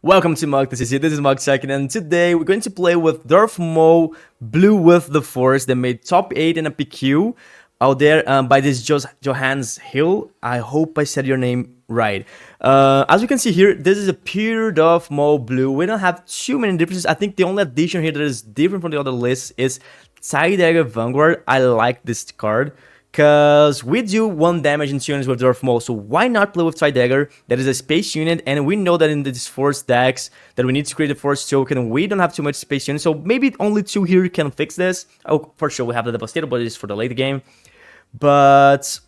Welcome to Mug. This is Mug Second, and today we're going to play with DARTH MAUL, Blue with the Force. They made top 8 in a PQ out there by this Johannes Hill. I hope I said your name right. As you can see here, this is a pure DARTH MAUL Blue. We don't have too many differences. I think the only addition here that is different from the other list is Side Vanguard. I like this card, because we do 1 damage in units with DARTH MAUL, so why not play with Dagger? That is a space unit, and we know that in these Force decks that we need to create a Force token. We don't have too much space units, so maybe only 2 here can fix this. Oh, for sure we have the Devastator, but it's for the late game. But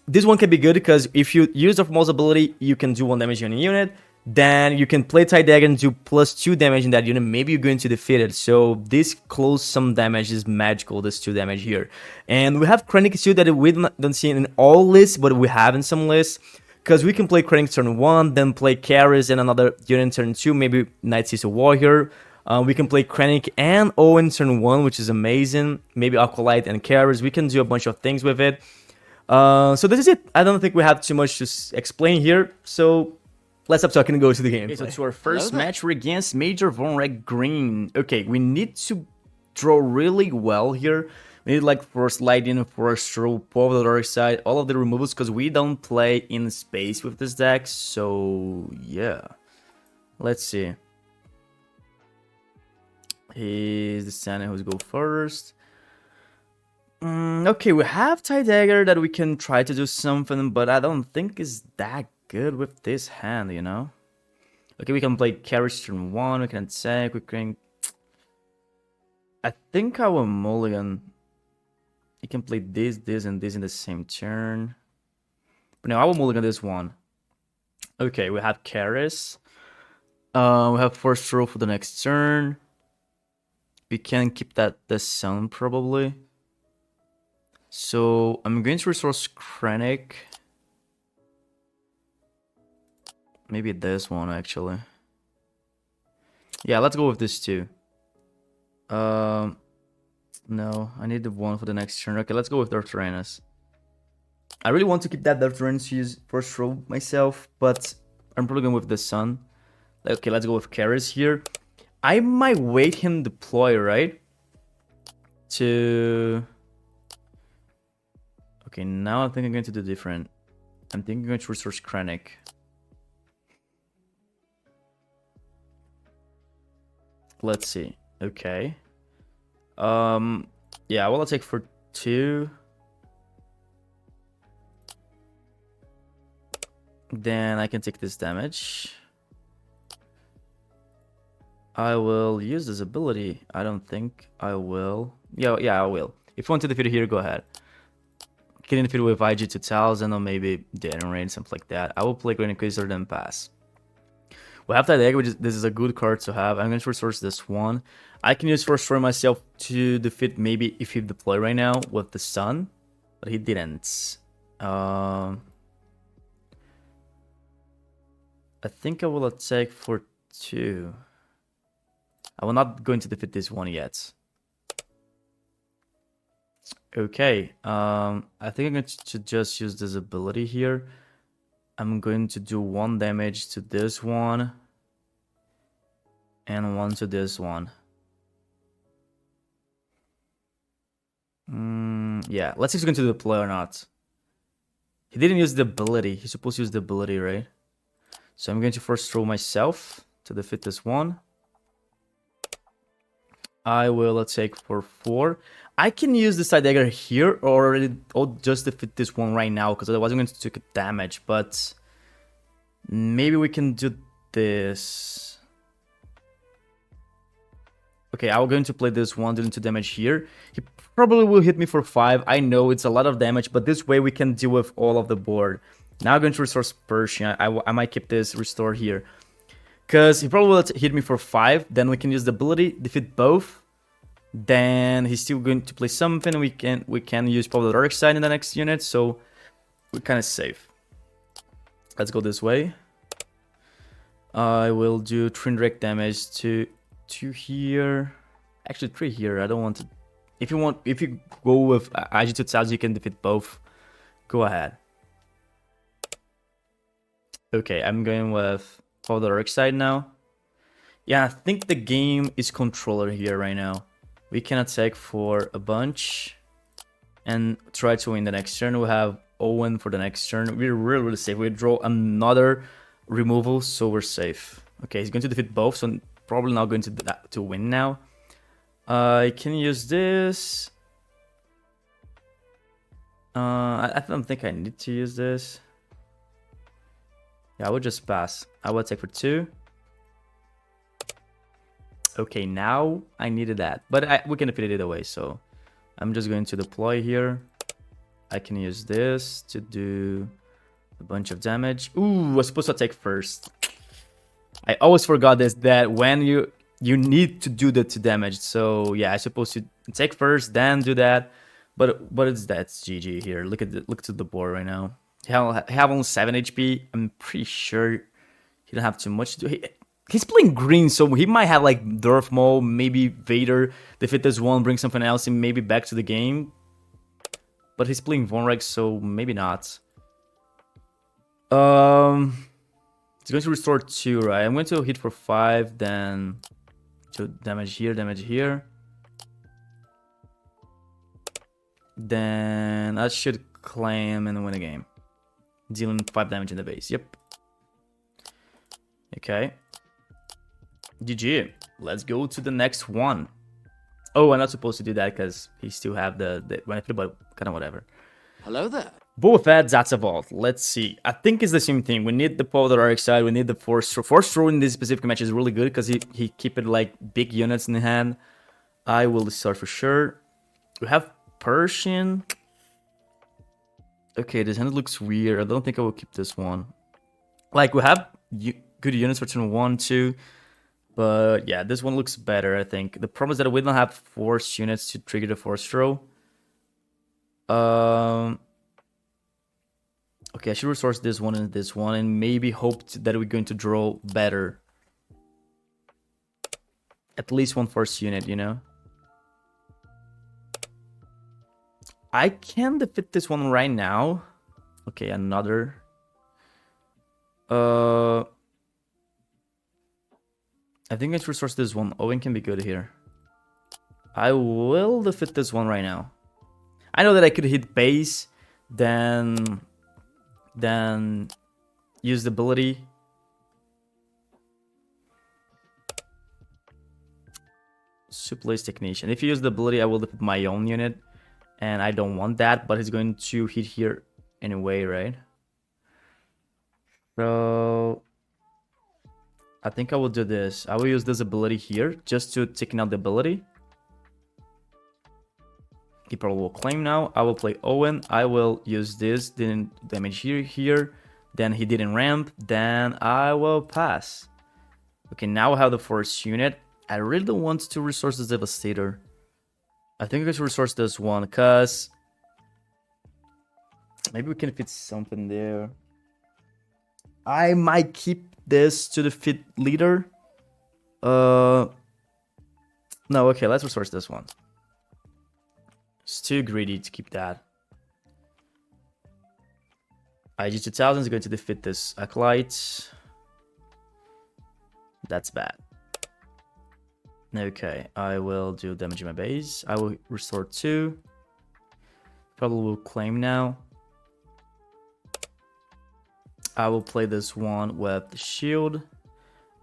this one can be good because if you use DARTH MAUL's ability, you can do 1 damage on a unit. Then you can play Dagger and do +2 damage in that unit. Maybe you're going to defeat it. So this close some damage is magical, this 2 damage here. And we have Krennic too that we don't see in all lists, but we have in some lists. Because we can play Krennic turn 1, then play Karis and another unit turn 2, maybe Night Sister Warrior. We can play Krennic and Owen turn 1, which is amazing. Maybe Aqualite and Karis. We can do a bunch of things with it. So this is it. I don't think we have too much to explain here. So let's stop talking and go to the game. Okay, so to our first match, we're against Major Von Reg Green. Okay, we need to draw really well here. We need like Force Lightning, Force Throw, Pull the Dark Side, all of the removals, because we don't play in space with this deck. So yeah, let's see. He's the Santa who's go first. Okay, we have Dagger that we can try to do something, but I don't think it's that good with this hand, you know? Okay, we can play Karis turn 1, we can attack, we can... I think our mulligan... He can play this, this, and this in the same turn. But no, I will mulligan this one. Okay, we have Karis. We have Force Throw for the next turn. We can keep that the Sun, probably. So, I'm going to resource Krennic. Maybe this one, actually. Yeah, let's go with this too. No, I need the one for the next turn. Okay, let's go with Darth Tyrannus. I really want to keep that Darth Tyrannus to use first row myself, but I'm probably going with the Sun. Okay, let's go with Karis here. I might wait him deploy, right? Okay, now I think I'm going to do different. I'm thinking I'm going to resource Krennic. Let's see. Okay. Yeah, well, I'll take for 2. Then I can take this damage. I will use this ability. I don't think I will. Yeah, I will. If you want to defeat it here, go ahead. Getting defeated with IG 2000 or maybe Dead in Rain, something like that. I will play Grand Inquisitor, then pass. We have that egg, this is a good card to have. I'm going to resource this one. I can use Force Throw myself to defeat maybe if he deploy right now with the Sun, but he didn't. I think I will attack for 2. I will not going to defeat this one yet. Okay, I think I'm going to just use this ability here. I'm going to do 1 damage to this one. And 1 to this one. Yeah, let's see if he's going to deploy or not. He didn't use the ability. He's supposed to use the ability, right? So I'm going to first throw myself to defeat this one. I will attack for 4. I can use the Side Dagger here or just defeat this one right now, because otherwise I'm going to take damage. But maybe we can do this. Okay, I'm going to play this one, doing 2 damage here. He probably will hit me for 5. I know it's a lot of damage, but this way we can deal with all of the board. Now I'm going to resource Persian. I might keep this restore here, because he probably will hit me for 5. Then we can use the ability, defeat both. Then he's still going to play something. We can use probably the Dark Side in the next unit, so we're kind of safe. Let's go this way. I will do 3 direct damage to 2 here. Actually 3 here. I don't want to. If you go with IG 2000, you can defeat both. Go ahead. Okay, I'm going with for the dark side now. Yeah, I think the game is controller here right now. We can attack for a bunch and try to win the next turn. We have Owen for the next turn. We're really safe. We draw another removal, so we're safe. Okay, he's going to defeat both, so probably not going to win now. I can use this. I don't think I need to use this. Yeah, I would just pass. I will attack for 2. Okay, now I needed that. But we can defeat it either way, so I'm just going to deploy here. I can use this to do a bunch of damage. Ooh, I was supposed to attack first. I always forgot this, that when you need to do the 2 damage. So yeah, I'm supposed to attack first, then do that. But it's GG here. Look to the board right now. He have only 7 HP. I'm pretty sure he don't have too much to do. He's playing green, so he might have like DARTH MAUL, maybe Vader, defeat this one, bring something else, and maybe back to the game. But he's playing Vonreg, so maybe not. He's going to restore 2, right? I'm going to hit for 5, then to damage here. Then I should claim and win a game. Dealing 5 damage in the base. Yep. Okay. GG. Let's go to the next one. Oh, I'm not supposed to do that because he still have the benefit, but kind of whatever. Hello there. Boba Fett, that's a vault. Let's see. I think it's the same thing. We need the power dark side. We need the force throw. Force throw in this specific match is really good because he keep it like big units in the hand. I will start for sure. We have Persian. Okay, this hand looks weird. I don't think I will keep this one. Like, we have good units for turn 1, 2. But yeah, this one looks better, I think. The problem is that we don't have force units to trigger the force throw. Okay, I should resource this one and maybe hope that we're going to draw better. At least 1 force unit, you know? I can defeat this one right now. Okay, another. I think let's resource this one. Owen can be good here. I will defeat this one right now. I know that I could hit base, then use the ability. Supplies Technician. If you use the ability, I will defeat my own unit. And I don't want that, but he's going to hit here anyway, right? So I think I will do this. I will use this ability here just to take out the ability. He probably will claim now. I will play Owen. I will use this. Didn't damage here. Then he didn't ramp. Then I will pass. Okay, now I have the force unit. I really don't want to resource this Devastator. I think I should resource this one because maybe we can fit something there. I might keep this to defeat leader. No, okay, let's resource this one. It's too greedy to keep that. IG 2000 is going to defeat this Acolyte. That's bad. Okay, I will do damage in my base. I will restore 2. Probably will claim now. I will play this one with the shield.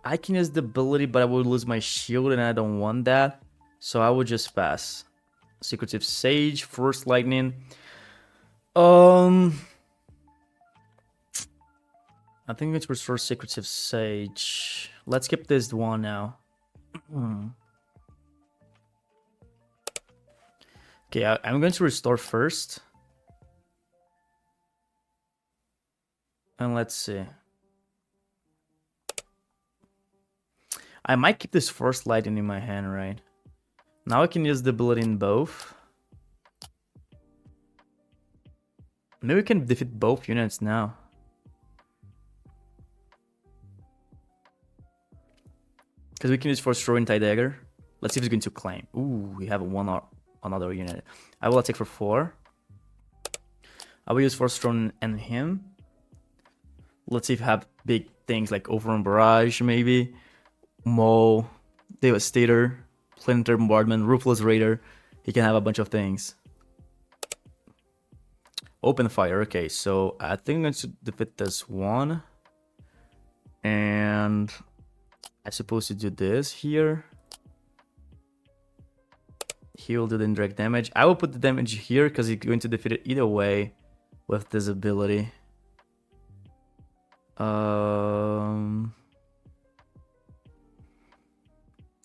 I can use the ability, but I will lose my shield, and I don't want that. So I will just pass. Secretive Sage, First Lightning. I think it's restore Secretive Sage. Let's skip this one now. Okay, I'm going to restore first. And let's see. I might keep this First Lightning in my hand, right? Now I can use the ability in both. Maybe we can defeat both units now. Because we can use Force Throw in Tie Dagger. Let's see if he's going to claim. Ooh, we have another unit. I will attack for 4. I will use Force Throw and him. Let's see if you have big things like Overrun Barrage, maybe. Maul, Devastator, Planetary Bombardment, Ruthless Raider. He can have a bunch of things. Open Fire. Okay, so I think I'm going to defeat this one. And I'm supposed to do this here. He will do the indirect damage. I will put the damage here because he's going to defeat it either way with this ability.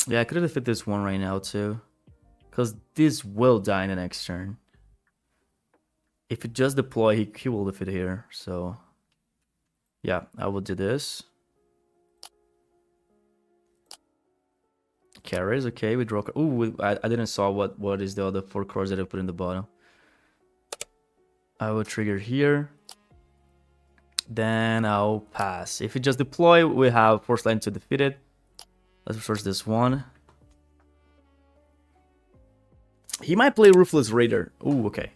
Yeah, I could have defeated this one right now too. Because this will die in the next turn. If it just deploy, he will defeat here. So, yeah, I will do this. Carries, okay, we draw. Ooh, I didn't saw what is the other 4 cards that I put in the bottom. I will trigger here. Then I'll pass. If it just deploy, we have Force Line to defeat it. Let's resource this one. He might play Ruthless Raider. Ooh, okay.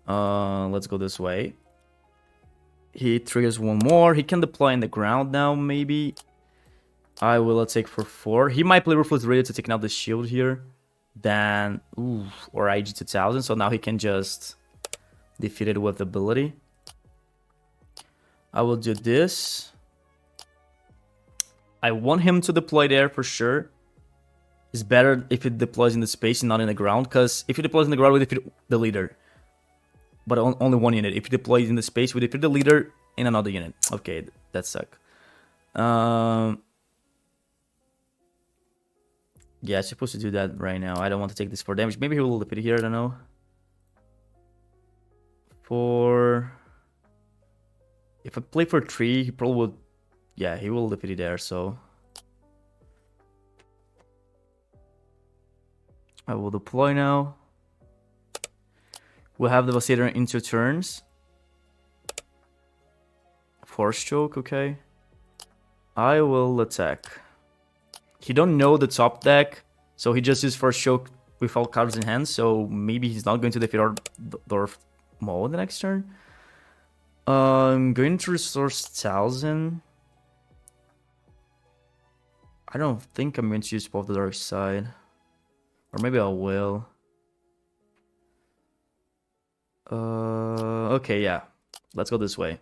Let's go this way. He triggers one more. He can deploy in the ground now, maybe. I will take for 4. He might play Ruthless Raider to take out the shield here. Then, ooh, or IG 2000. So now he can just defeat it with ability. I will do this. I want him to deploy there for sure. It's better if it deploys in the space and not in the ground, because if it deploys in the ground, we defeat the leader. But only one unit. If it deploys in the space, we defeat the leader in another unit. Okay, that sucks. Yeah, I'm supposed to do that right now. I don't want to take this for damage. Maybe he will defeat it here, I don't know. If I play for 3, he probably would... Yeah, he will defeat it there, so... I will deploy now. We'll have the Devastator in 2 turns. Force Choke, okay. I will attack. He don't know the top deck, so he just used Force Choke with all cards in hand, so maybe he's not going to defeat our DARTH MAUL the next turn. I'm going to resource 1000. I don't think I'm going to use both the dark side. Or maybe I will. Okay, yeah. Let's go this way.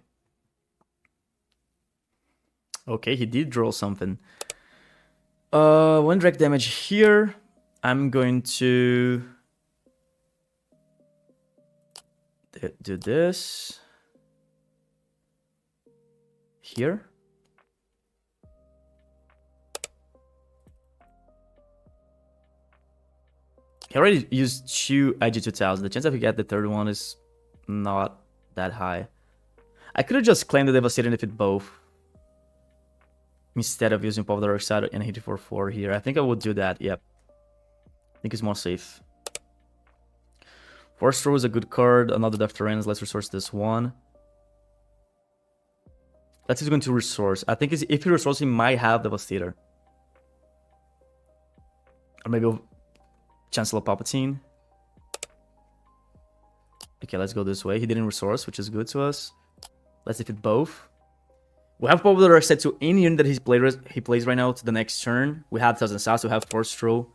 Okay, he did draw something. 1 direct damage here. I'm going to do this here. He already used 2 IG-2000. The chance that we get the third one is not that high. I could have just claimed the Devastator and defeat both, instead of using Pop the Dark Side and hit it for 4 here. I think I would do that, yep. I think it's more safe. Force Throw is a good card. Another Death Terrains. Let's resource this one. That's he's going to resource. I think if he resources, he might have Devastator. Or maybe Chancellor Palpatine. Okay, let's go this way. He didn't resource, which is good to us. Let's defeat both. We have Pop the Dark Side to any unit that he plays right now to the next turn. We have 1000 Sass, we have Force Throw.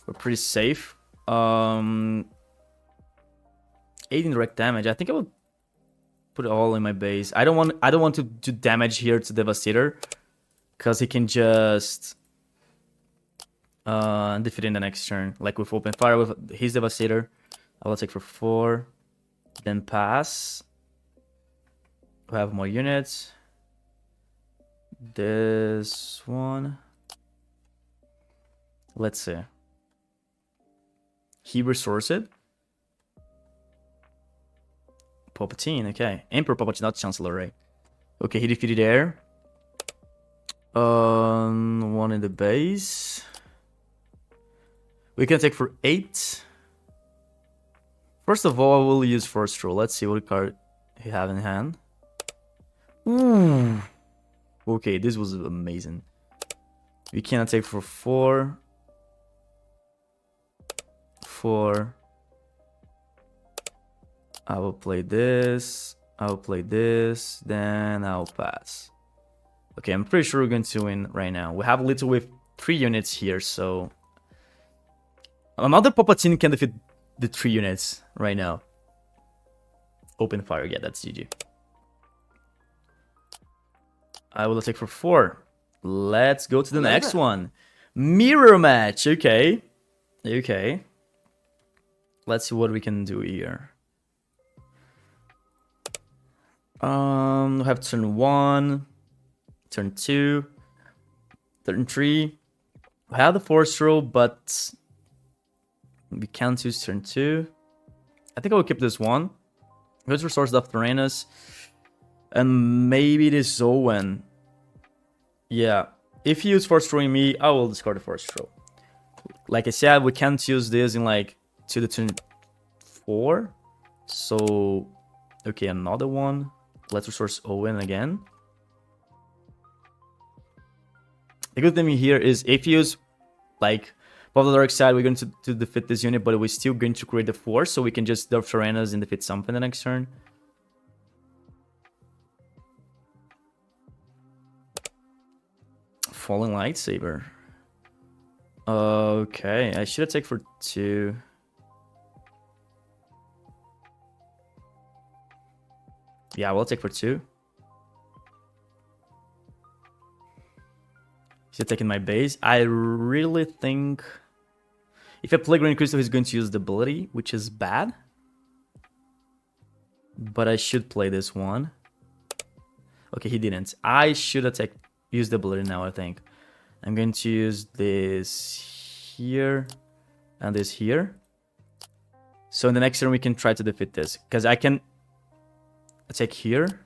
We're pretty safe. 8 indirect damage. I think I would put it all in my base. I don't want to do damage here to Devastator, because he can just defeat in the next turn. Like with Open Fire with his Devastator. I will take for 4. Then pass. We have more units. This one. Let's see. He resourced it. Palpatine, okay. Emperor Palpatine, not Chancellor, right? Okay, he defeated air. One in the base. We can take for 8. First of all, I will use Force Throw. Let's see what card he have in hand. Ooh. Okay, this was amazing. We cannot take for 4. 4. I will play this. I'll play this, then I'll pass. Okay, I'm pretty sure we're going to win right now. We have Little with 3 units here, so... Another Palpatine can defeat the 3 units right now. Open fire, yeah, that's GG. I will take for 4. Let's go to the next one. Mirror match, okay. Okay. Let's see what we can do here. We have turn 1, turn 2, turn 3. We have the force throw, but we can't use turn 2. I think I will keep this one. Let's resource the Tyrannus. And maybe this Owen. Yeah. If he uses force throwing me, I will discard the force throw. Like I said, we can't use this in like to the turn 4. So, okay, another one. Let's resource Owen again. The good thing here is if you use like Above the Dark Side, we're going to defeat this unit, but we're still going to create the force, so we can just Darth Tyrannus and defeat something the next turn. Falling Lightsaber. Okay, I should have taken for 2. Yeah, I will take for 2. He's taking my base. I really think... If I play Green Crystal, he's going to use the ability, which is bad. But I should play this one. Okay, he didn't. I should have used the ability now, I think. I'm going to use this here and this here. So in the next turn, we can try to defeat this. Because I can attack here.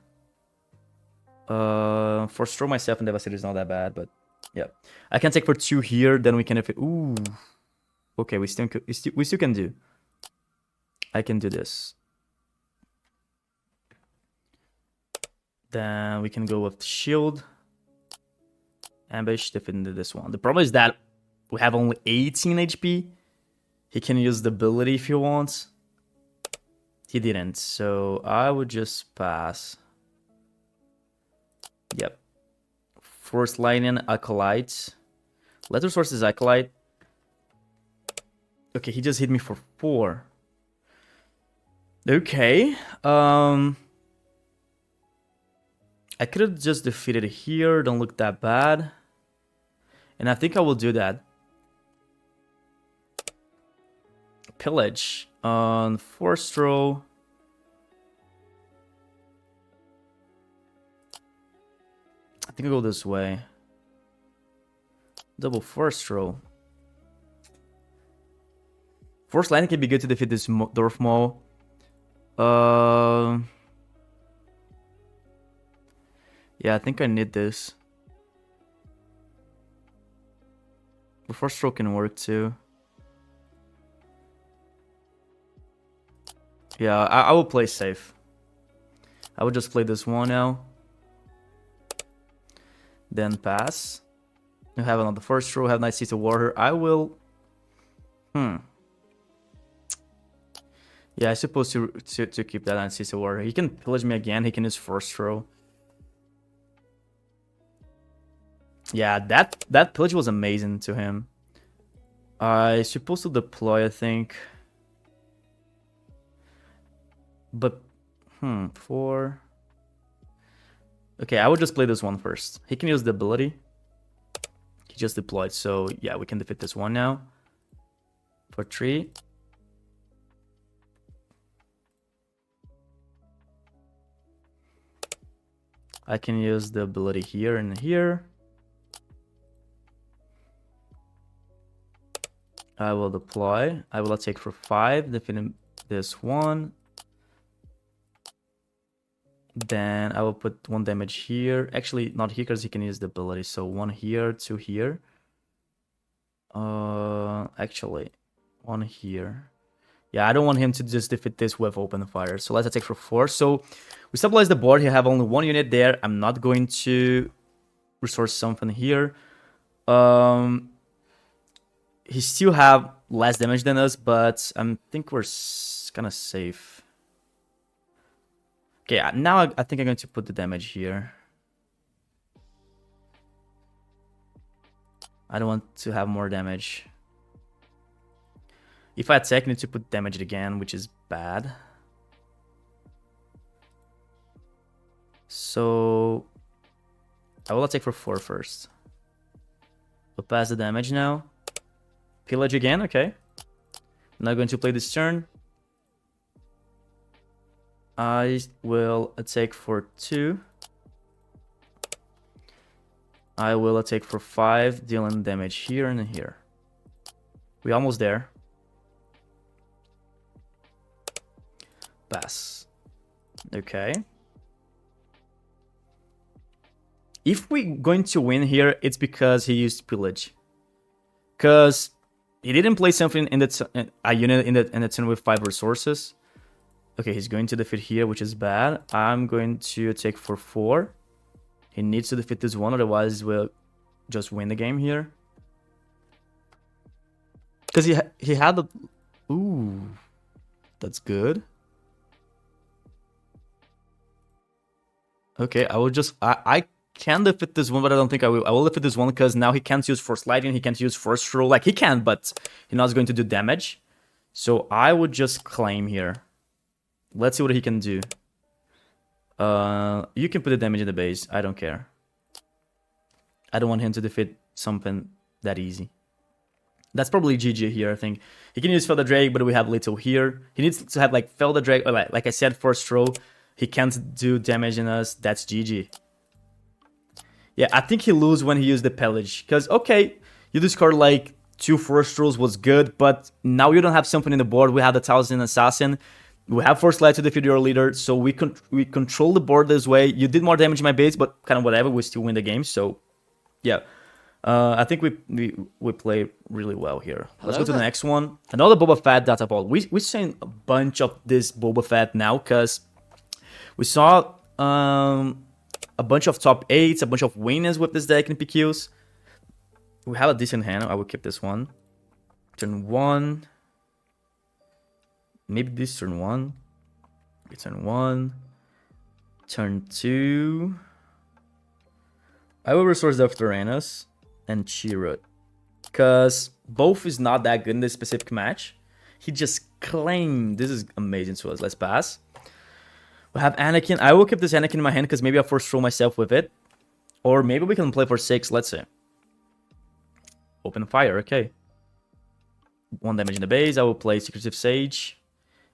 Force throw myself and Devastator is not that bad, but yeah. I can take for 2 here, then we can defeat... Ooh. Okay, we still can do. I can do this. Then we can go with shield. Ambush, defeating this one. The problem is that we have only 18 HP. He can use the ability if he wants. He didn't, so I would just pass. Yep. Force Lightning, Acolyte. Let's resource his Acolyte. Okay, he just hit me for 4. Okay. I could have just defeated it here. Don't look that bad. And I think I will do that. Pillage on force throw. I think I'll go this way. Double force throw. Force Lightning can be good to defeat this Darth Maul. Yeah, I think I need this. The force throw can work too. Yeah, I will play safe. I will just play this one now. Then pass. You have another force throw, have Night Sister Warrior. I will... Yeah, I suppose to keep that Night Sister Warrior. He can pillage me again, he can use force throw. Yeah, that pillage was amazing to him. I supposed to deploy, I think. But, 4... Okay, I would just play this one first. He can use the ability. He just deployed, so yeah, we can defeat this one now. For 3. I can use the ability here and here. I will deploy. I will take for 5, defeating this one. Then I will put 1 damage here. Actually, not here because he can use the ability. So 1 here, 2 here. Actually, 1 here. Yeah, I don't want him to just defeat this with open fire. So let's attack for 4. So we stabilize the board. You have only 1 unit there. I'm not going to resource something here. He still have less damage than us, but I think we're kind of safe. Okay, now I think I'm going to put the damage here. I don't want to have more damage. If I attack, I need to put damage again, which is bad. So I will attack for 4 first. We'll pass the damage now. Pillage again, okay. Now going to play this turn. I will attack for 2. I will attack for 5, dealing damage here and here. We're almost there. Pass. Okay. If we're going to win here, it's because he used pillage. Because he didn't play something in a unit in the turn with 5 resources. Okay, he's going to defeat here, which is bad. I'm going to attack for 4. He needs to defeat this one, otherwise we'll just win the game here. Because he had the... Ooh, that's good. Okay, I will just... I can defeat this one, but I don't think I will. I will defeat this one because now he can't use Force Lightning, he can't use Force Throw. Like, he can, but he's not going to do damage. So I would just claim here. Let's see what he can do. You can put the damage in the base. I don't care. I don't want him to defeat something that easy. That's probably GG here, I think. He can use Felder Drake, but we have little here. He needs to have, like, Felder Drake, or like I said, Force Throw. He can't do damage in us. That's GG. Yeah, I think he lose when he used the Pillage. Because, okay, you discard, like, 2 Force Throws was good, but now you don't have something in the board. We have the Thousand Assassin. We have Force Light to defeat your leader, so we control the board this way. You did more damage in my base, but kind of whatever, we still win the game. So, yeah, I think we play really well here. Let's go to the next one. Another Boba Fett data vault. We're seeing a bunch of this Boba Fett now because we saw a bunch of top 8s, a bunch of winners with this deck in PQs. We have a decent hand. I will keep this one. Turn 1. Maybe this turn 1. Turn 1. Turn 2. I will resource the Uranus and Chirrut. Because both is not that good in this specific match. He just claimed. This is amazing to us. Let's pass. We have Anakin. I will keep this Anakin in my hand because maybe I'll Force Throw myself with it. Or maybe we can play for 6. Let's see. Open fire. Okay. 1 damage in the base. I will play Secretive Sage.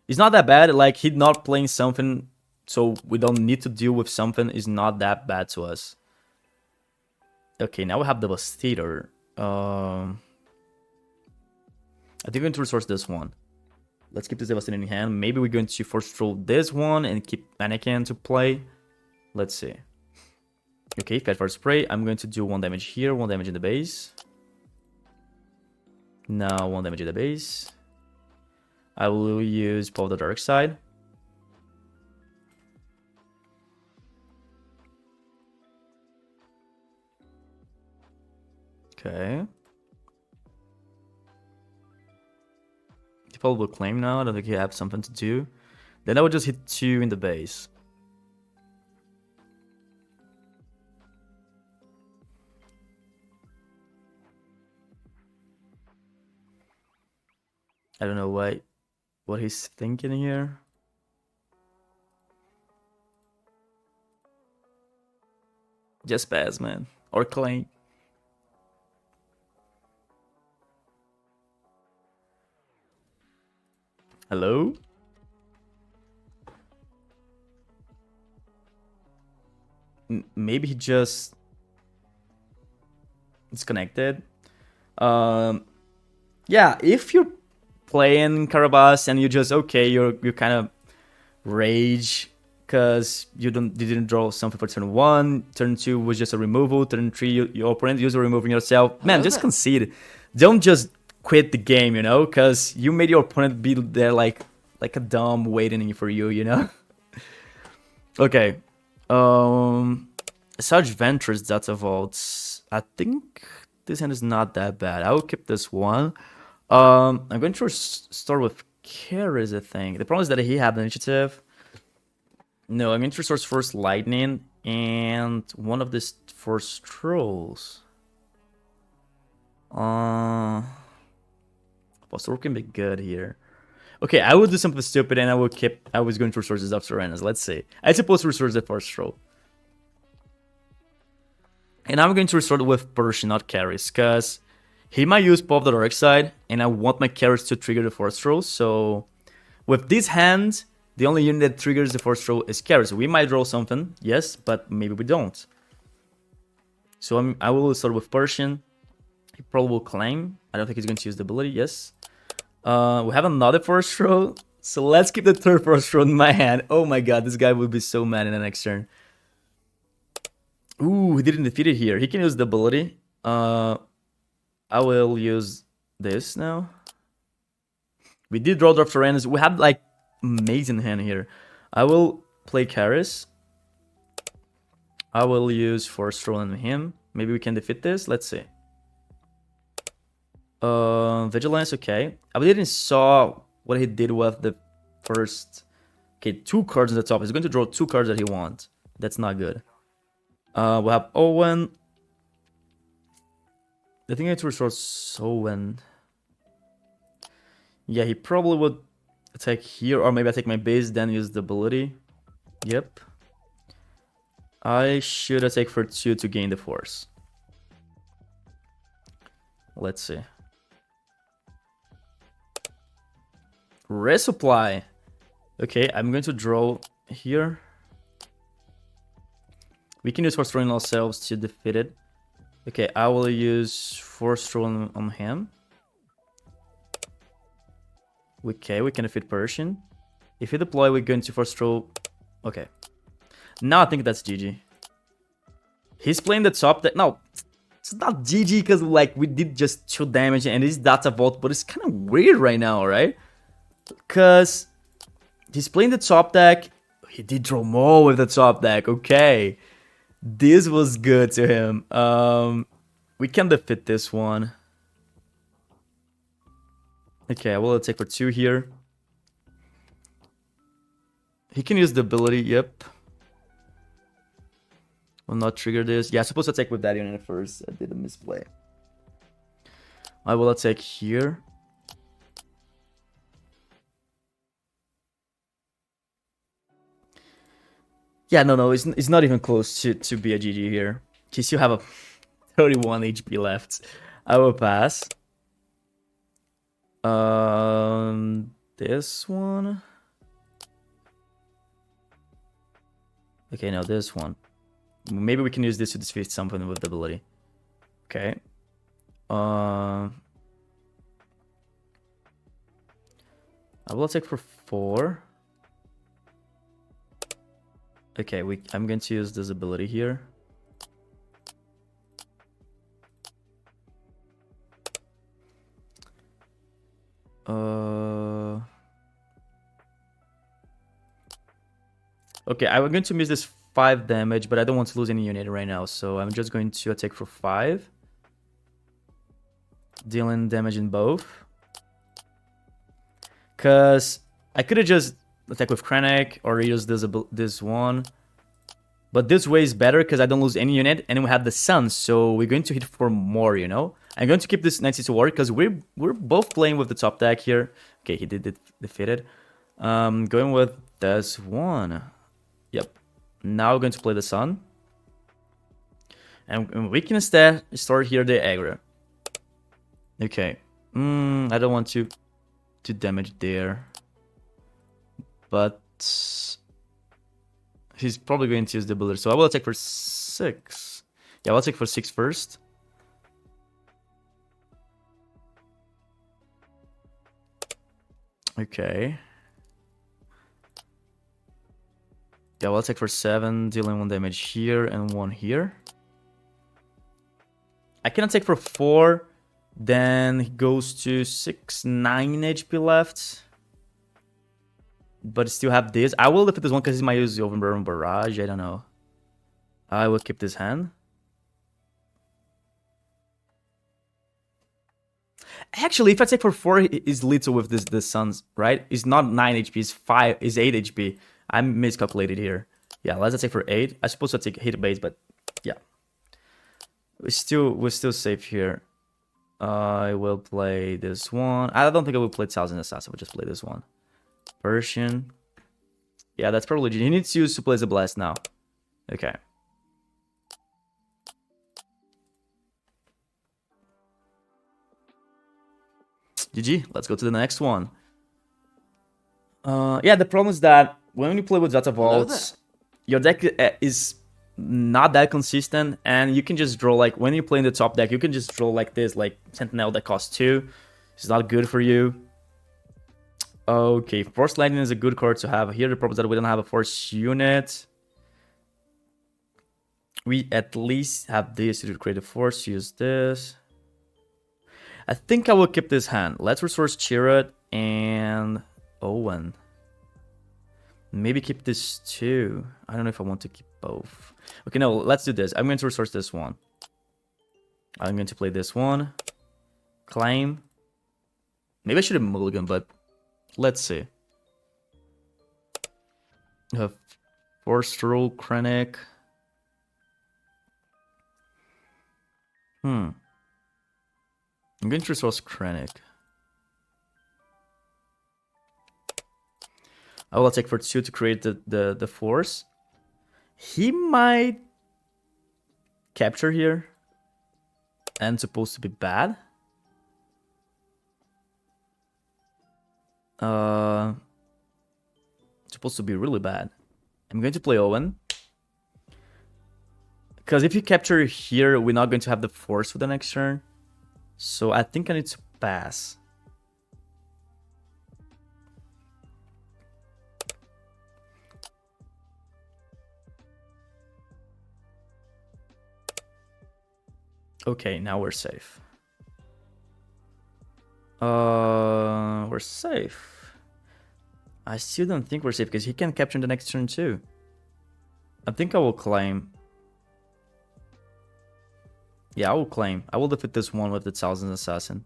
It's not that bad. Like, he's not playing something, so we don't need to deal with something. It's not that bad to us. Okay, now we have Devastator. I think we're going to resource this one. Let's keep this Devastator in hand. Maybe we're going to Force Throw this one and keep Anakin to play. Let's see. Okay, Fat Fire Spray. I'm going to do 1 damage here, 1 damage in the base. Now 1 damage in the base. I will use Paul of the Dark Side. Okay. People will claim now. I don't think he have something to do. Then I would just hit 2 in the base. I don't know what he's thinking here. Just pass, man. Or claim. Hello? Maybe he just disconnected. Yeah, if you're playing Carabas and you just you kind of rage because you didn't draw something for turn 1, turn 2 was just a removal, turn 3 your opponent used removing yourself. Man, just concede. Don't just quit the game, you know, because you made your opponent be there like a dumb waiting for you, you know. Okay, Saj Ventress, that's a vault. I think this hand is not that bad. I will keep this one. I'm going to start with Karis, I think. The problem is that he had the initiative. No, I'm going to resource first lightning and one of these force trolls. Postal can be good here. Okay, I would do something stupid and I was going to resource this after Renas. Let's see. I suppose to resource the first troll. And I'm going to restore it with Persian, not carries, because he might use Paw of the Dark Side, and I want my carries to trigger the Force Throw. So with this hand, the only unit that triggers the Force Throw is carries. We might draw something, yes, but maybe we don't. So I will start with Persian. He probably will claim. I don't think he's going to use the ability, yes. We have another Force Throw. So let's keep the third Force Throw in my hand. Oh my god, this guy will be so mad in the next turn. Ooh, he didn't defeat it here. He can use the ability. I will use this now. We did draw Dwarf Tyrannus. We had like amazing hand here. I will play Karis. I will use Force Throw on him. Maybe we can defeat this. Let's see. Vigilance, okay. I didn't saw what he did with the first. Okay, 2 cards on the top. He's going to draw 2 cards that he wants. That's not good. We'll have Owen. I think I need to restore Owen. Yeah, he probably would attack here, or maybe I take my base, then use the ability. Yep. I should attack for 2 to gain the force. Let's see. Resupply. Okay, I'm going to draw here. We can use Force Throwing ourselves to defeat it. Okay, I will use Force Throwing on him. Okay, we can defeat Persian. If you deploy, we're going to Force Throw. Okay. Now I think that's GG. He's playing the top deck. No, it's not GG because like we did just 2 damage and it's Data Vault, but it's kind of weird right now, right? Because he's playing the top deck. He did draw more with the top deck. Okay. This was good to him. We can defeat this one. Okay, I will attack for 2 here. He can use the ability, yep. Will not trigger this. Yeah, I'm supposed to attack with that unit first. I did a misplay. I will attack here. Yeah, no, it's not even close to be a GG here. You still have a 31 HP left. I will pass. This one. Okay, no, this one. Maybe we can use this to defeat something with the ability. Okay. I will attack for 4. Okay, I'm going to use this ability here. Okay, I'm going to miss this 5 damage, but I don't want to lose any unit right now, so I'm just going to attack for 5. Dealing damage in both. Because I could have just attack with Krennic or use this one. But this way is better because I don't lose any unit, and we have the sun, so we're going to hit for more, you know? I'm going to keep this 90 to war because we're both playing with the top deck here. Okay, he did defeat it. Going with this one. Yep. Now we're going to play the sun. And we can instead start here the aggro. Okay. I don't want to damage there. But he's probably going to use the ability. So I will attack for 6. Yeah, I'll attack for 6 first. Okay. Yeah, I'll attack for 7, dealing 1 damage here and 1 here. I can attack for 4. Then he goes to 6, 9 HP left. But still have this. I will defeat this one because he might use the Overburn Barrage. I don't know. I will keep this hand. Actually, if I take for 4, is little with this suns, right? It's not 9 HP, it's 8 HP. I miscalculated here. Yeah, let's attack for 8. I supposed to take hit base, but yeah. We're still safe here. I will play this one. I don't think I will play Thousand Assassin. I will just play this one. Persian. Yeah, that's probably legit. He needs to use Supplies a Blast now. Okay. GG. Let's go to the next one. Yeah, the problem is that when you play with Data Vaults, your deck is not that consistent, and you can just draw, like, when you play in the top deck, you can just draw like this, like Sentinel that costs 2. It's not good for you. Okay, Force Lightning is a good card to have. Here the problem is that we don't have a Force unit. We at least have this to create a Force. Use this. I think I will keep this hand. Let's resource Chirrut and Owen. Maybe keep this too. I don't know if I want to keep both. Okay, no, let's do this. I'm going to resource this one. I'm going to play this one. Claim. Maybe I should have mulligan, but let's see. Force Rule, Krennic. I'm going to resource Krennic. I will take for 2 to create the force. He might capture here. And supposed to be bad. Supposed to be really bad. I'm going to play Owen. Because if you capture here, we're not going to have the force for the next turn. So I think I need to pass. Okay, now we're safe. We're safe. I still don't think we're safe because he can capture in the next turn too. I think I will claim. Yeah, I will claim. I will defeat this one with the Thousand Assassin.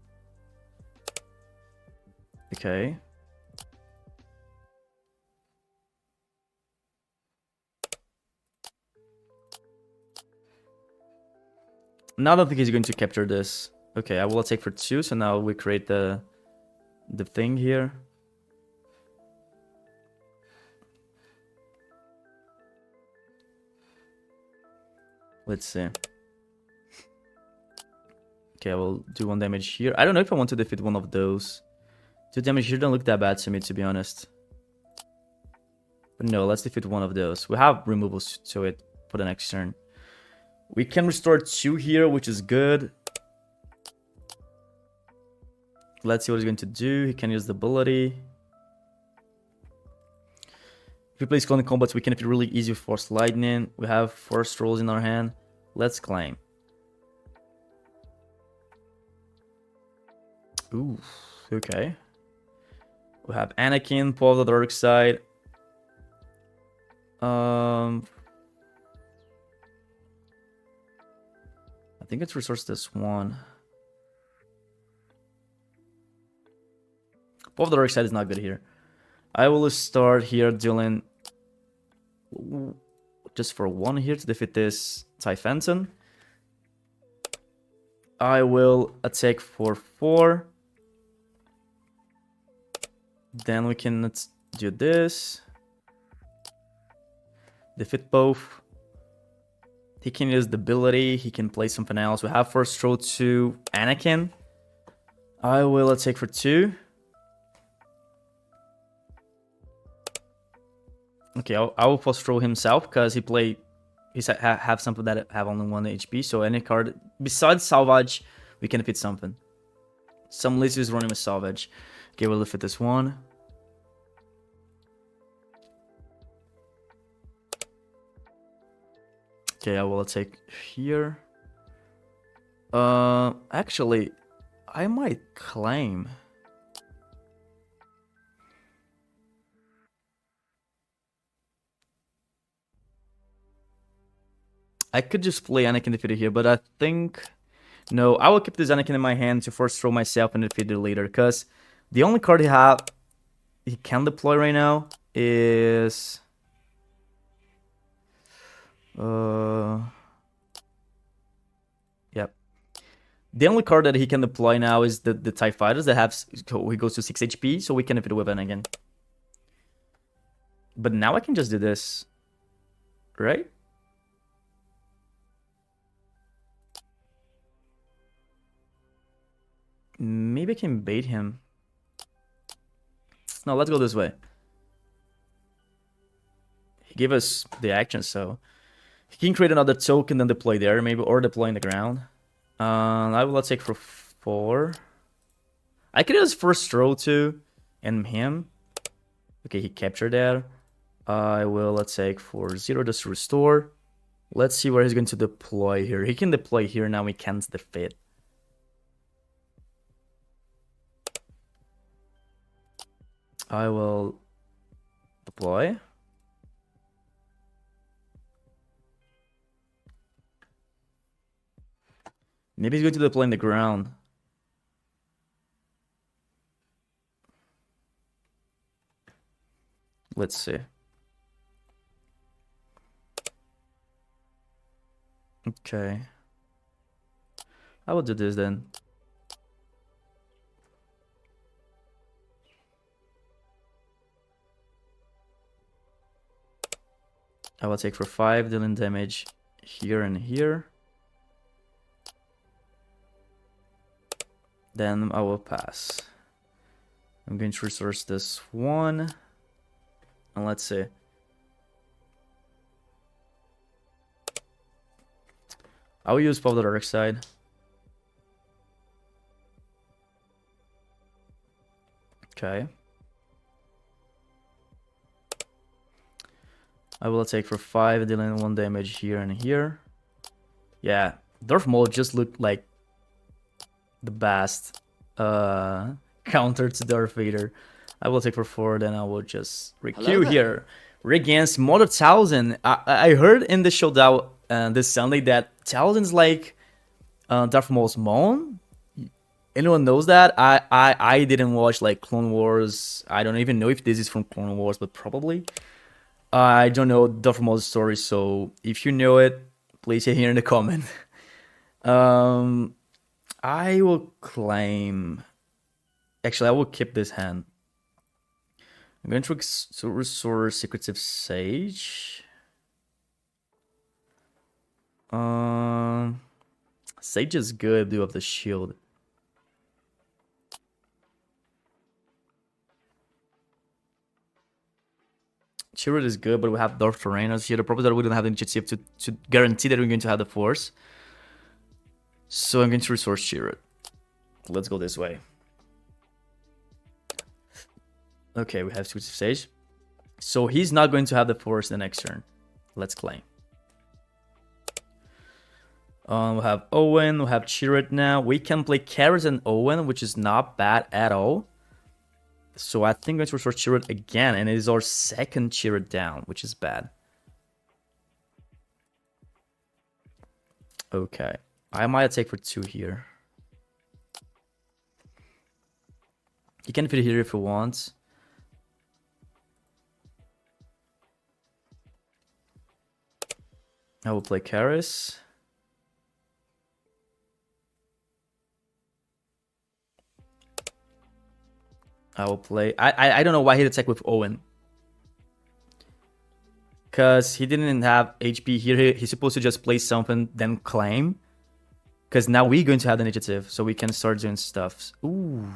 Okay. Now I don't think he's going to capture this. Okay, I will take for 2, so now we create the thing here. Let's see. Okay, I will do 1 damage here. I don't know if I want to defeat one of those. 2 damage here don't look that bad to me, to be honest. But no, let's defeat one of those. We have removals to it for the next turn. We can restore 2 here, which is good. Let's see what he's going to do. He can use the ability. If we play Clone Combats, we can defeat really easy with Force Lightning. We have Force Rolls in our hand. Let's claim. Ooh, okay. We have Anakin, Paul of the Dark Side. I think it's resource this one. Paul of the Dark Side is not good here. I will start here dueling just for 1 here to defeat this TIE Phantom. I will attack for 4. Then we can do this. Defeat both. He can use the ability. He can play something else. We have first throw to Anakin. I will attack for 2. Okay, I will first throw himself because he have something that have only 1 HP. So any card besides Salvage, we can defeat something. Some list is running with Salvage. Okay, we'll defeat this one. Okay, I will take here. Actually, I might claim. I could just play Anakin defeated here, but I think... No, I will keep this Anakin in my hand to first throw myself and defeat it later, because the only card he can deploy right now is Yep. The only card that he can deploy now is the TIE Fighters that have... He goes to 6 HP, so we can defeat the weapon again. But now I can just do this. Right? Maybe I can bait him. No, let's go this way. He gave us the action, so... He can create another token, then deploy there, maybe, or deploy in the ground. I will take for 4. I could use first throw too, and him. Okay, he captured there. I will take for 0 just to restore. Let's see where he's going to deploy here. He can deploy here now. We can't defeat. I will deploy. Maybe he's going to deploy in the ground. Let's see. Okay. I will do this then. I will take for 5 dealing damage here and here. Then I will pass. I'm going to resource this one. And let's see. I will use Path of the Dark Side. Okay. I will take for 5, dealing 1 damage here and here. Yeah, Darth Maul just looked like the best counter to Darth Vader. I will take for 4, then I will just requeue here. We're against Mother Talzin. I heard in the showdown this Sunday that Talzin's like Darth Maul's mom. Anyone knows that? I didn't watch like Clone Wars. I don't even know if this is from Clone Wars, but probably. I don't know Darth Maul's story, so if you know it, please say here in the comment. I will claim... Actually, I will keep this hand. I'm going to restore Secretive Sage. Sage is good due of the shield. Chirrut is good, but we have Darth Tyrannos here. The problem is that we don't have the initiative to guarantee that we're going to have the Force. So I'm going to resource Chirrut. Let's go this way. Okay, we have Secretive Sage. So he's not going to have the Force the next turn. Let's claim. We'll have Owen, we'll have Chirrut now. We can play Karis and Owen, which is not bad at all. So I think I'm going to resource Chirrut again, and it is our second Chirrut down, which is bad. Okay. I might take for 2 here. You can fit it here if you want. I will play Karis. I will play... I don't know why he attacked with Owen. Because he didn't have HP here. He's supposed to just play something, then claim. Because now we're going to have the initiative, so we can start doing stuff. Ooh.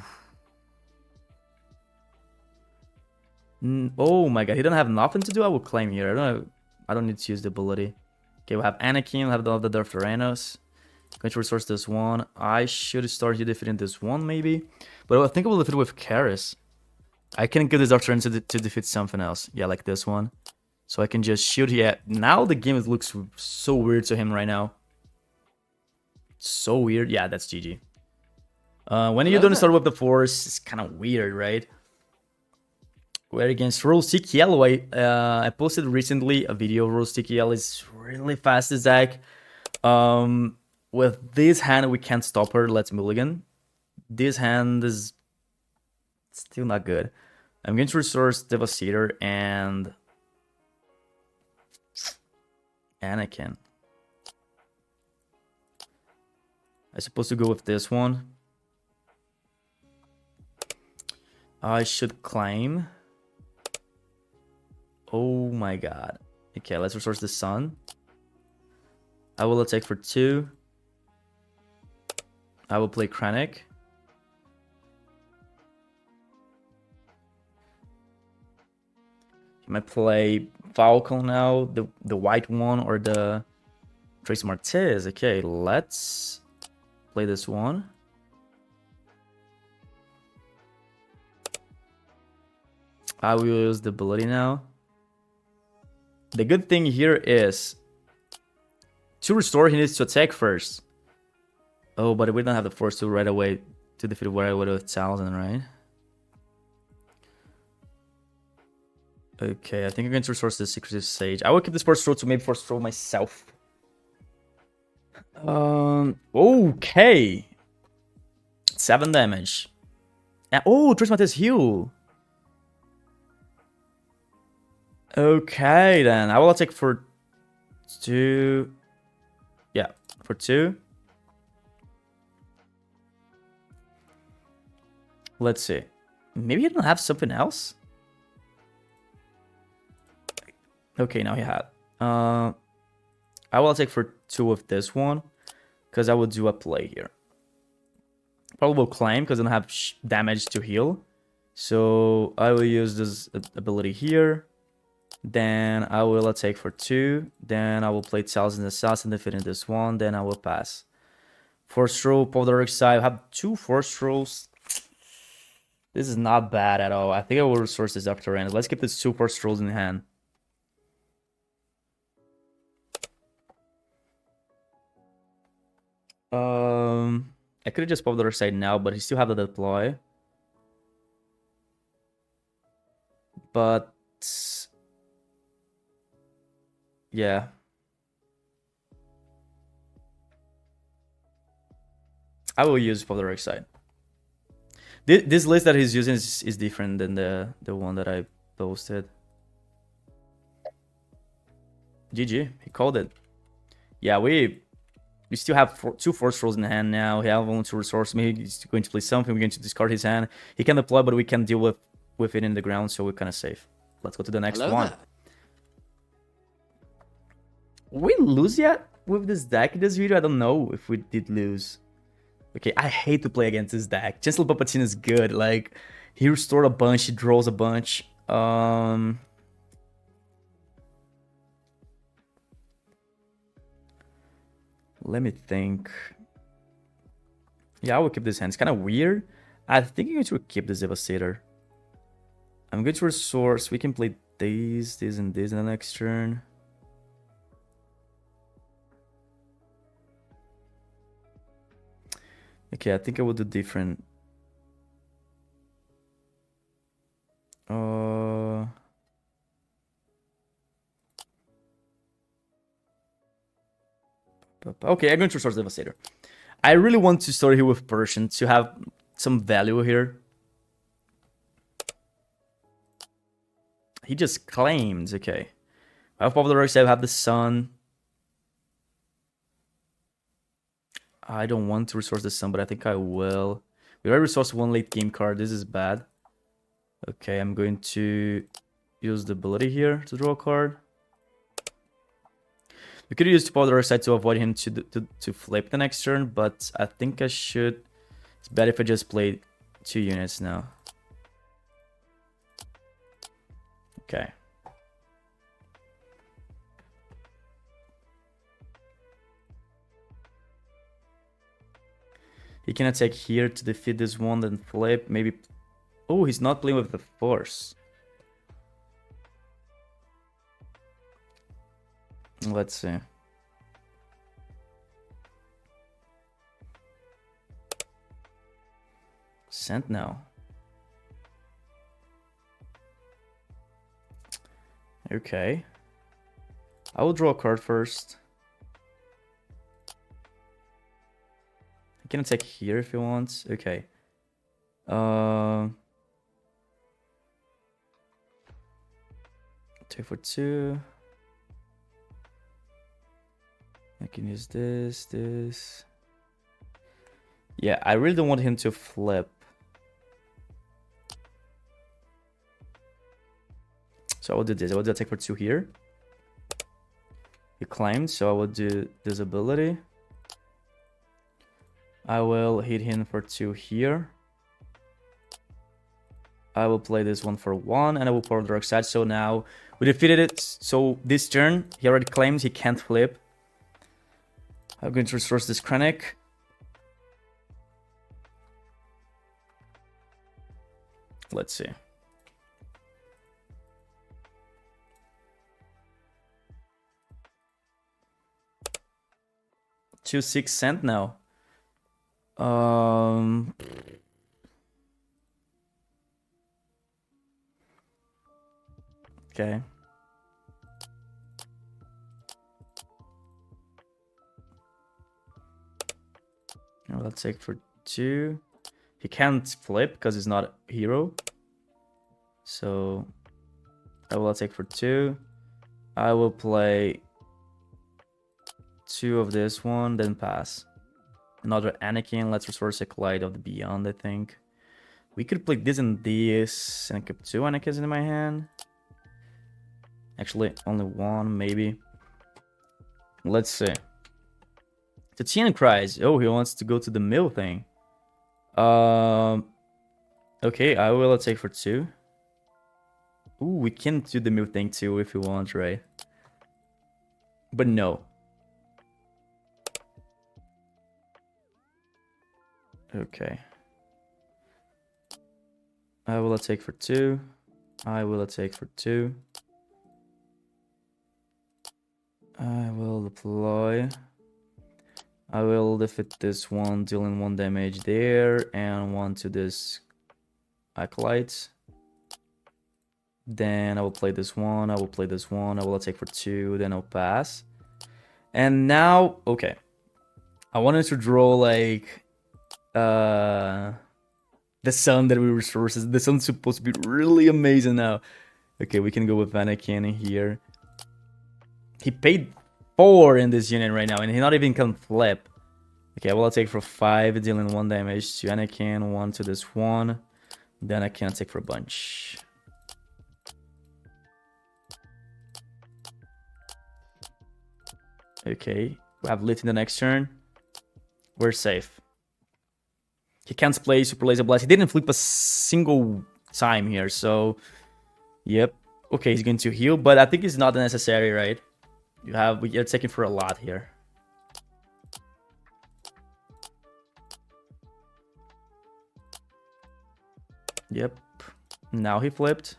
Oh my god, he doesn't have nothing to do. I will claim here. I don't need to use the ability. Okay, we'll have Anakin, we'll have the Darth Tyrannos. Going to resource this one. I should start here defeating this one, maybe. But I think I will defeat it with Karis. I can give this Darth Tyrannos to defeat something else. Yeah, like this one. So I can just shoot here. Now the game looks so weird to him right now. So weird. Yeah, that's GG. When you don't start with the Force, it's kind of weird, right? We're against Roll Sticky Yellow. I posted recently a video. Roll Sticky Yellow is really fast as Zach. With this hand, we can't stop her. Let's mulligan. This hand is still not good. I'm going to resource Devastator and Anakin. I'm supposed to go with this one. I should claim. Oh my god. Okay, let's resource the sun. I will attack for 2. I will play Krennic. I might play Falcon now, the white one, or the Trace Martez. Okay, let's play this one. I will use the ability now. The good thing here is to restore, he needs to attack first. Oh, but we don't have the force to right away to defeat where with 1,000, right? Okay, I think I'm going to resource the Secretive Sage. I will keep this force throw to maybe force throw myself. Okay. 7 damage. Oh, Trismatis heal. Okay, then. I will attack for 2. Yeah, for 2. Let's see. Maybe he don't have something else? Okay, now he had. I will take for 2 of this one, because I will do a play here. Probably will claim, because I don't have damage to heal. So I will use this ability here. Then I will attack for 2. Then I will play Thousand Assassin, defeating this one. Then I will pass. Force throw, Paul the Dark Side. I have 2 force throws. This is not bad at all. I think I will resource this after end. Let's keep the 2 force throws in hand. I could have just popped the other side now, but he still have the deploy. But yeah. I will use pop the right side. This list that he's using is different than the one that I posted. GG, he called it. Yeah, we still have 2 force rolls in hand now. He have only 2 resources. Maybe he's going to play something. We're going to discard his hand. He can deploy, but we can deal with it in the ground, so we're kind of safe. Let's go to the next one. There. We lose yet with this deck in this video? I don't know if we did lose. Okay, I hate to play against this deck. Chancellor Palpatine is good. Like, he restored a bunch, he draws a bunch. Let me think. Yeah, I will keep this hand. It's kind of weird. I think I'm going to keep this Devastator. I'm going to resource. We can play this, and this in the next turn. Okay, I think I will do different. Okay, I'm going to resource Devastator. I really want to start here with Persian to have some value here. He just claims, okay. I have Popular Rocks, I have the Sun. I don't want to resource the Sun, but I think I will. We already resourced 1 late game card. This is bad. Okay, I'm going to use the ability here to draw a card. We could use Popular Side to avoid him to flip the next turn, but I think I should. It's better if I just play 2 units now. Okay. He can attack here to defeat this one, then flip. Maybe. Oh, he's not playing with the Force. Let's see. Sent now. Okay. I will draw a card first. He can attack here if he wants. Okay. Take for 2. I can use this. Yeah, I really don't want him to flip. So I will do this. I will do attack for 2 here. He claimed, so I will do this ability. I will hit him for 2 here. I will play this one for 1, and I will pour Dark Side. So now we defeated it. So this turn, he already claims he can't flip. I'm going to resource this Krennic. Let's see. $0.02 now. Okay. Let's take for 2. He can't flip because he's not a hero. So I will take for 2. I will play 2 of this one, then pass. Another Anakin. Let's resource a Light of the Beyond, I think. We could play this and this and keep 2 Anakins in my hand. Actually, only 1, maybe. Let's see. Tatiana cries. Oh, he wants to go to the mill thing. Okay, I will take for 2. Ooh, we can do the mill thing too if we want, right? But no. Okay. I will take for 2. I will take for 2. I will deploy. I will defeat this one, dealing 1 damage there, and 1 to this Acolyte. Then I will play this one, I will play this one, I will take for 2, then I'll pass. And now, okay. I wanted to draw like the sun that we resources. The sun's supposed to be really amazing now. Okay, we can go with Anakin here. He paid 4 in this unit right now, and he not even can flip. Okay, well, I'll take for 5, dealing 1 damage to Anakin, 1 to this one. Then I can take for a bunch. Okay, we have lit in the next turn. We're safe. He can't play Super Laser Blast. He didn't flip a single time here, so... Yep. Okay, he's going to heal, but I think it's not necessary, right? You're taking for a lot here. Yep. Now he flipped.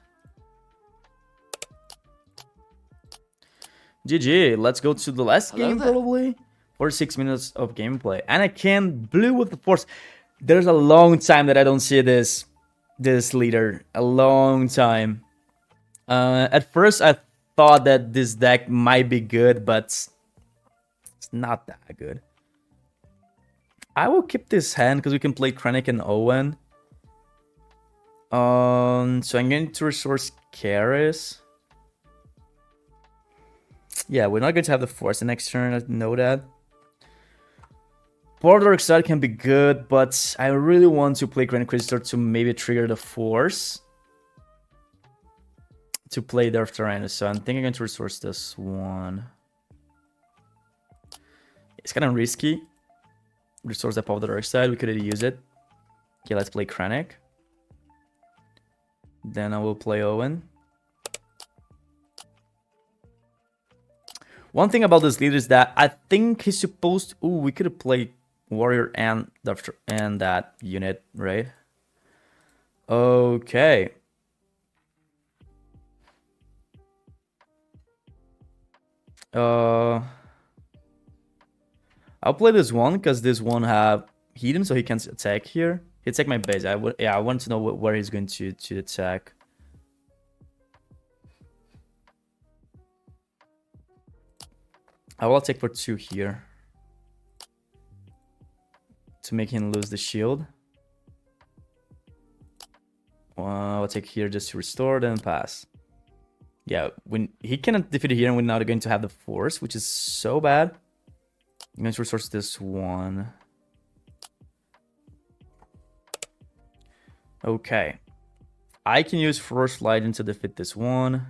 GG. Let's go to the last game, probably. 46 minutes of gameplay. Anakin blue with the Force. There's a long time that I don't see this leader. A long time. At first, I thought that this deck might be good, but it's not that good. I will keep this hand because we can play Krennic and Owen. So I'm going to resource Karis. Yeah, we're not going to have the Force the next turn. I know that. Border Side can be good, but I really want to play Grand Crystal to maybe trigger the Force to play Darth Tyrannus. So I'm thinking I'm going to resource this one. It's kind of risky. Resource that Paul of the Dark Side. We could use it. Okay, let's play Krennic. Then I will play Owen. One thing about this leader is that I think he's supposed to... Ooh, we could have played Warrior and that unit, right? Okay. I'll play this one because this one have hidden, so he can attack here. He attack my base. I want to know where he's going to attack. I will take for 2 here to make him lose the shield. I'll take here just to restore, then pass. Yeah, when he cannot defeat it here, and we're not going to have the Force, which is so bad. I'm going to resource this one. Okay. I can use Force Lightning to defeat this one.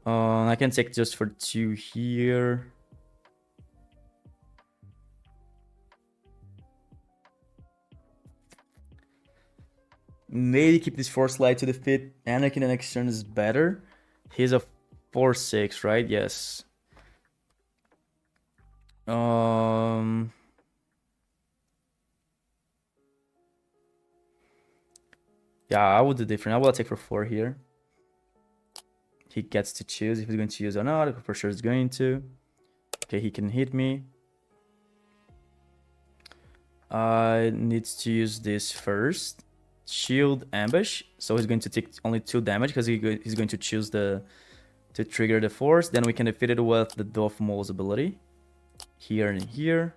I can take just for 2 here. Maybe keep this Force Light to defeat Anakin the next turn is better. He's a 4/6, right? Yes. Yeah, I would do different. I will take for 4 here. He gets to choose if he's going to use or not. For sure he's going to. Okay, he can hit me. I need to use this first. Shield ambush. So he's going to take only 2 damage because he's going to choose to trigger the force. Then we can defeat it with the DARTH MAUL's ability. Here and here.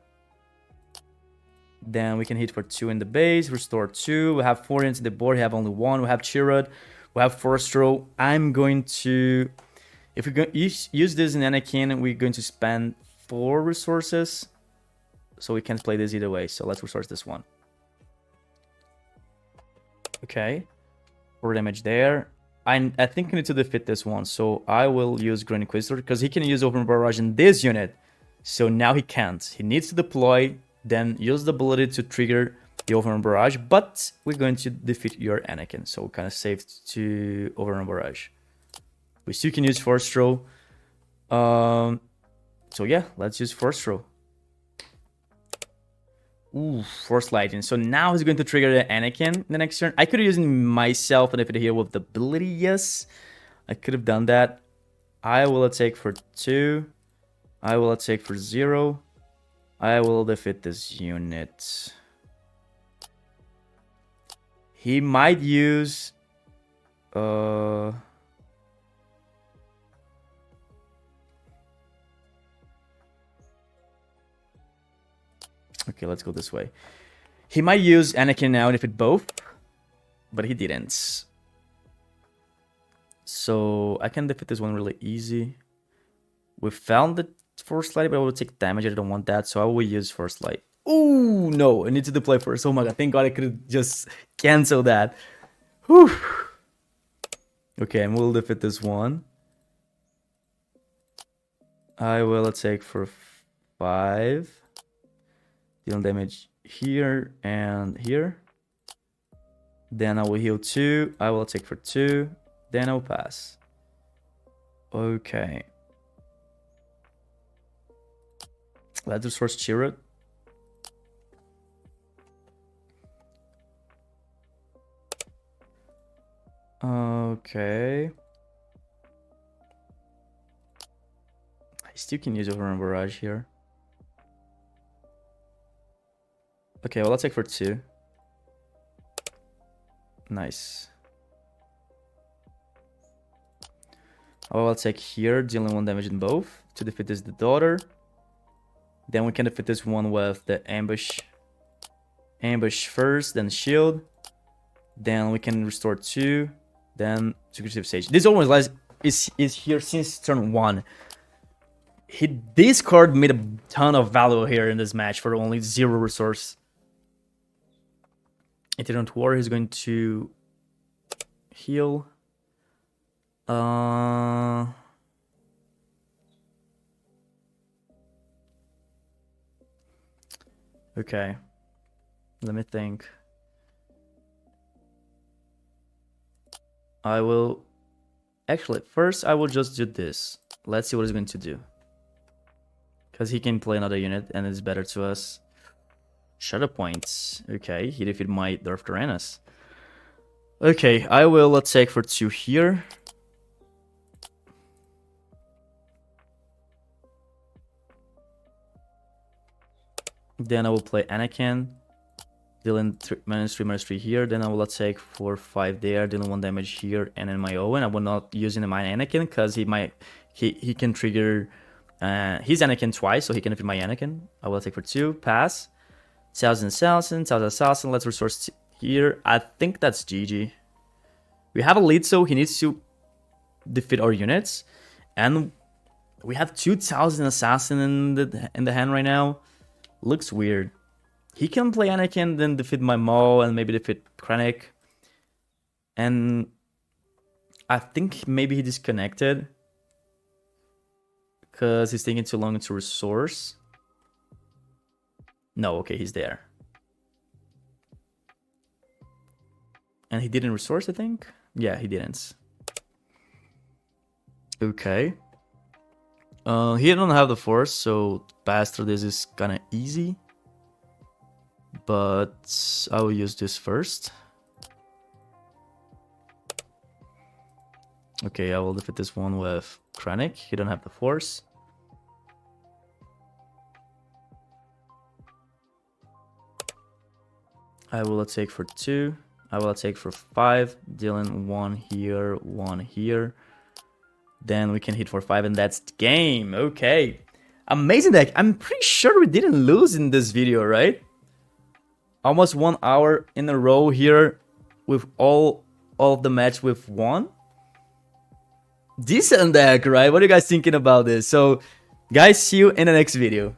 Then we can hit for 2 in the base, restore 2. We have 4 into the board. We have only 1. We have Chirrut. We have Force Throw. I'm going to... If we use this in Anakin, we're going to spend 4 resources. So we can't play this either way. So let's resource this one. Okay. 4 damage there. I think we need to defeat this one. So I will use Grand Inquisitor because he can use Open Barrage in this unit. So now he can't. He needs to deploy... Then use the ability to trigger the Overrun Barrage, but we're going to defeat your Anakin. So kind of saved to Overrun Barrage. We still can use Force Throw. So yeah, let's use Force Throw. Ooh, Force Lightning. So now he's going to trigger the Anakin the next turn. I could have used myself and defeat it here with the ability, yes. I could have done that. I will attack for 2. I will attack for 0. I will defeat this unit. He might use... Okay, let's go this way. He might use Anakin now and defeat both, but he didn't. So I can defeat this one really easy. We found the Force Light, but I will take damage. I don't want that, so I will use Force Light. Oh no, I need to deploy first. Oh my god, thank god I could just cancel that. Whew. Okay, and we'll defeat this one. I will attack for 5. Dealing damage here and here. Then I will heal 2. I will attack for 2. Then I will pass. Okay. Let's resource Chirrut. Okay. I still can use Overrun Barrage here. Okay, well, let's take for 2. Nice. I'll take here, dealing 1 damage in both. To defeat this, the daughter. Then we can defeat this one with the ambush. Ambush first, then shield. Then we can restore 2. Then Secretive Sage. This almost is here since turn 1. This card made a ton of value here in this match for only 0 resource. Itinerant War is going to heal. Okay. Let me think. I will... Actually, first I will just do this. Let's see what he's going to do. Because he can play another unit and it's better to us. Shadow points. Okay, he defeated my Darth Tyrannus. Okay, I will attack for 2 here. Then I will play Anakin, dealing -3/-3 here. Then I will attack for 5 there, dealing 1 damage here, and then my Owen. I will not use in my Anakin because he can trigger his Anakin twice, so he can defeat my Anakin. I will attack for 2, pass. Thousand Assassin. Let's resource here. I think that's GG. We have a lead, so he needs to defeat our units, and We have 2000 assassin in the hand right now. Looks weird. He can play Anakin, then defeat my Maul, and maybe defeat Krennic. And I think maybe he disconnected because he's taking too long to resource. No, okay, he's there. And he didn't resource, I think? Yeah, he didn't. Okay. He don't have the force, so pass through this is kind of easy. But I will use this first. Okay, I will defeat this one with Krennic. He don't have the force. I will attack for 2. I will attack for 5. Dealing 1 here, 1 here. Then we can hit for 5 and that's the game. Okay. Amazing deck. I'm pretty sure we didn't lose in this video, right? Almost 1 hour in a row here with all of the match we've won. Decent deck, right? What are you guys thinking about this? So, guys, see you in the next video.